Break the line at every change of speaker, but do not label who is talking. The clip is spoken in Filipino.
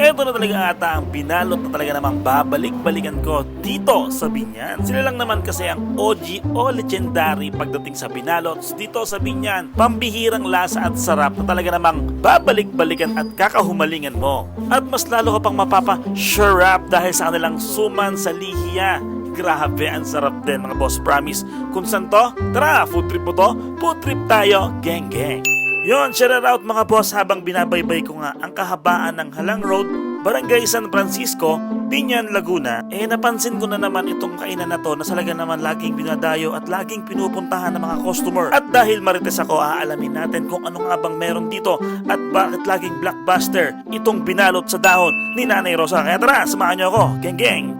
Eto na talaga ata ang binalot na talaga namang babalik-balikan ko dito sa Binyan. Sila lang naman kasi ang OG o legendary pagdating sa binalots dito sa Binyan. Pambihirang lasa at sarap na talaga namang babalik-balikan at kakahumalingan mo. At mas lalo ka pang mapapa-sharap dahil sa kanilang suman sa lihiya. Grabe, ang sarap din mga boss, promise. Kung saan to? Tara, food trip mo to? Food trip tayo, gang gang. Yon, share out mga boss habang binabaybay ko nga ang kahabaan ng Halang Road, Barangay San Francisco, Binyan, Laguna. Napansin ko na naman itong kainan na to na talaga naman laging binadayo at laging pinupuntahan ng mga customer. At dahil marites ako, aalamin natin kung ano nga bang meron dito at bakit laging blockbuster itong binalot sa dahon ni Nanay Rosa. Kaya tara, samahan niyo ako, gang gang.